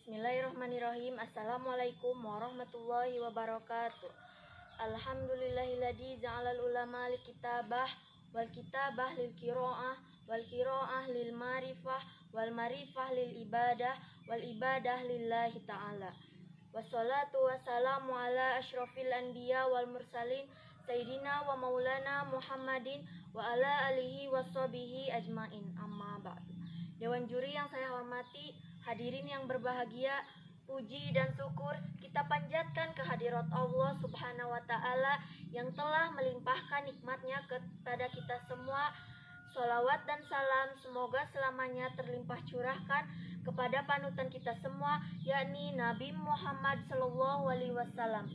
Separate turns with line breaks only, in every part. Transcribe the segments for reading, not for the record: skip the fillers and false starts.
Bismillahirrahmanirrahim. Assalamualaikum warahmatullahi wabarakatuh. Alhamdulillahilladzi ja'alal ulama lil kitabah wal kitabah lil qiraah wal qiraah lil ma'rifah wal ma'rifah lil ibadah wal ibadah lillahi ta'ala. Wassalatu wassalamu ala asyrafil anbiya wal mursalin sayyidina wa maulana Muhammadin wa ala alihi washabihi ajmain. Amma ba'du. Dewan juri yang saya hormati, hadirin yang berbahagia, puji dan syukur kita panjatkan kehadirat Allah Subhanahu wa Ta'ala yang telah melimpahkan nikmatnya kepada kita semua. Sholawat dan salam semoga selamanya terlimpah curahkan kepada panutan kita semua, yakni Nabi Muhammad SAW.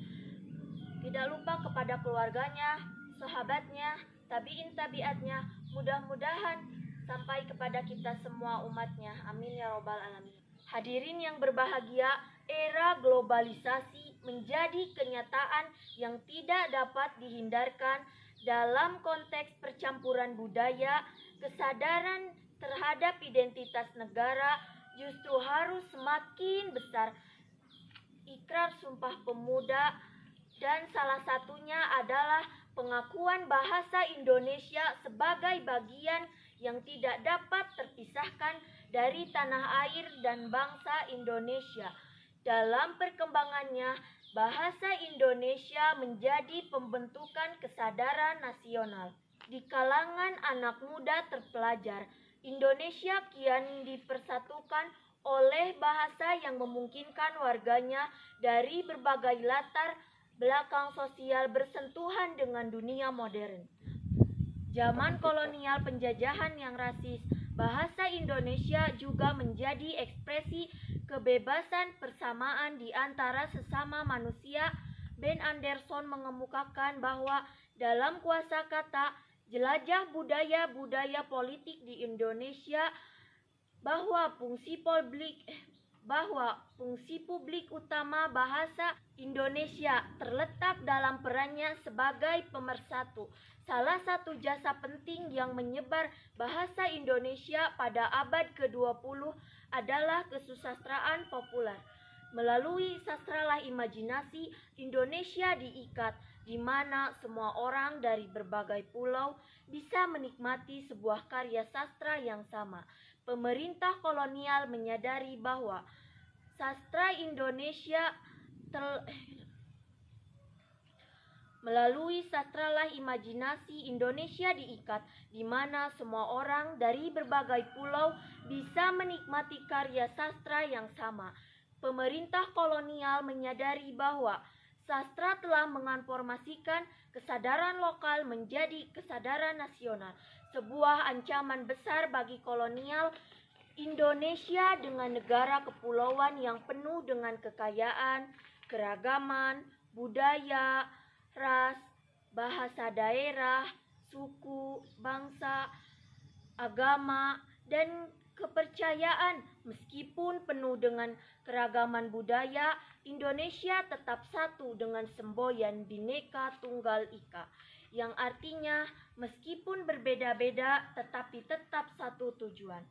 Tidak lupa kepada keluarganya, sahabatnya, tabi'in tabi'atnya, mudah-mudahan sampai kepada kita semua umatnya. Amin ya robbal alamin. Hadirin yang berbahagia, era globalisasi menjadi kenyataan yang tidak dapat dihindarkan. Dalam konteks percampuran budaya, kesadaran terhadap identitas negara justru harus semakin besar. Ikrar Sumpah Pemuda, dan salah satunya adalah pengakuan bahasa Indonesia sebagai bagian yang tidak dapat terpisahkan dari tanah air dan bangsa Indonesia. Dalam perkembangannya, bahasa Indonesia menjadi pembentukan kesadaran nasional. Di kalangan anak muda terpelajar, Indonesia kian dipersatukan oleh bahasa yang memungkinkan warganya dari berbagai latar belakang sosial bersentuhan dengan dunia modern. Zaman kolonial penjajahan yang rasis, bahasa Indonesia juga menjadi ekspresi kebebasan persamaan di antara sesama manusia. Ben Anderson mengemukakan bahwa dalam kuasa kata jelajah budaya-budaya politik di Indonesia, bahwa fungsi publik utama bahasa Indonesia terletak dalam perannya sebagai pemersatu. Salah satu jasa penting yang menyebar bahasa Indonesia pada abad ke-20 adalah kesusastraan populer. Melalui sastralah imajinasi, Indonesia diikat, di mana semua orang dari berbagai pulau bisa menikmati sebuah karya sastra yang sama. Pemerintah kolonial menyadari bahwa sastra Indonesia melalui sastralah imajinasi, Indonesia diikat, di mana semua orang dari berbagai pulau bisa menikmati karya sastra yang sama. Pemerintah kolonial menyadari bahwa sastra telah mentransformasikan kesadaran lokal menjadi kesadaran nasional. Sebuah ancaman besar bagi kolonial Indonesia dengan negara kepulauan yang penuh dengan kekayaan, keragaman, budaya, ras, bahasa daerah, suku, bangsa, agama, dan kepercayaan. Meskipun penuh dengan keragaman budaya, Indonesia tetap satu dengan semboyan Bhinneka Tunggal Ika, yang artinya meskipun berbeda-beda tetapi tetap satu tujuan.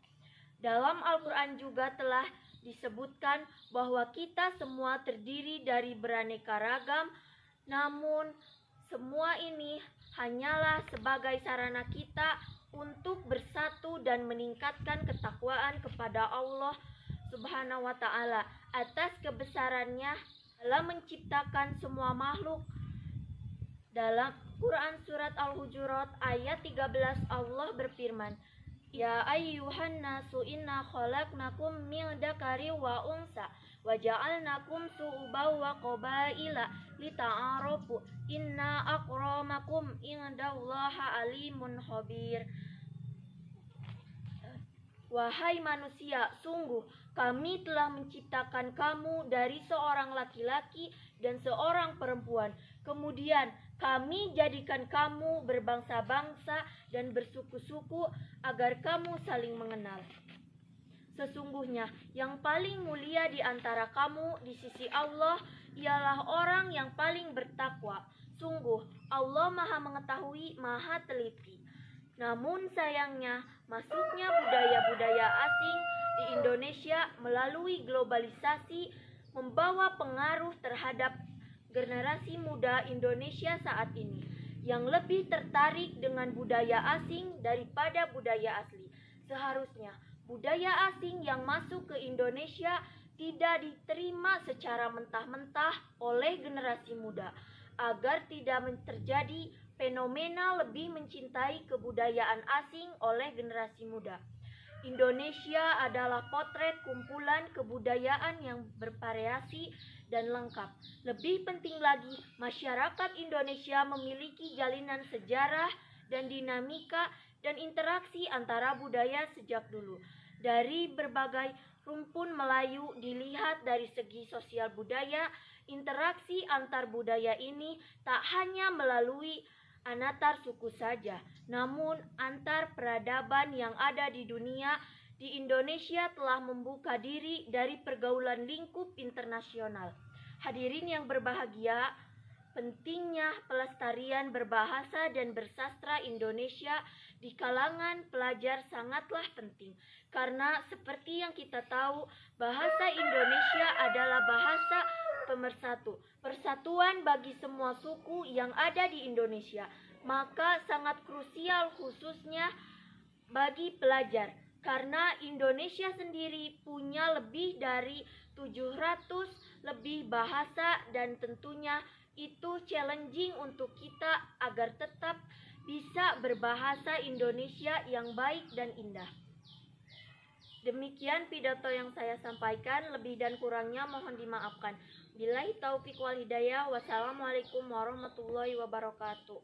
Dalam Al-Quran juga telah disebutkan bahwa kita semua terdiri dari beraneka ragam, namun semua ini hanyalah sebagai sarana kita untuk bersatu dan meningkatkan ketakwaan kepada Allah Subhanahu wa Ta'ala atas kebesarannya dalam menciptakan semua makhluk. Dalam Quran surat Al-Hujurat ayat 13 Allah berfirman, Ya ayyuhan nasu inna khalaqnakum min dzakari wa unsa wa ja'alnakum syu'uban wa qabaila lita'arafu inna akramakum indallahi alimun khabir. Wahai manusia, sungguh kami telah menciptakan kamu dari seorang laki-laki dan seorang perempuan. Kemudian kami jadikan kamu berbangsa-bangsa dan bersuku-suku agar kamu saling mengenal. Sesungguhnya yang paling mulia di antara kamu di sisi Allah ialah orang yang paling bertakwa. Sungguh Allah Maha Mengetahui, Maha Teliti. Namun sayangnya, masuknya budaya-budaya asing di Indonesia melalui globalisasi membawa pengaruh terhadap generasi muda Indonesia saat ini yang lebih tertarik dengan budaya asing daripada budaya asli. Seharusnya budaya asing yang masuk ke Indonesia tidak diterima secara mentah-mentah oleh generasi muda, agar tidak terjadi fenomena lebih mencintai kebudayaan asing oleh generasi muda. Indonesia adalah potret kumpulan kebudayaan yang bervariasi dan lengkap. Lebih penting lagi, masyarakat Indonesia memiliki jalinan sejarah dan dinamika dan interaksi antara budaya sejak dulu. Dari berbagai rumpun Melayu dilihat dari segi sosial budaya, interaksi antar budaya ini tak hanya melalui antar suku saja, namun antar peradaban yang ada di dunia. Di Indonesia telah membuka diri dari pergaulan lingkup internasional. Hadirin yang berbahagia, pentingnya pelestarian berbahasa dan bersastra Indonesia di kalangan pelajar sangatlah penting, karena seperti yang kita tahu, bahasa Indonesia adalah bahasa pemersatu, persatuan bagi semua suku yang ada di Indonesia. Maka sangat krusial khususnya bagi pelajar, karena Indonesia sendiri punya lebih dari 700 lebih bahasa, dan tentunya itu challenging untuk kita agar tetap bisa berbahasa Indonesia yang baik dan indah. Demikian pidato yang saya sampaikan, lebih dan kurangnya mohon dimaafkan. Billahi taufik wal hidayah. Wassalamualaikum warahmatullahi wabarakatuh.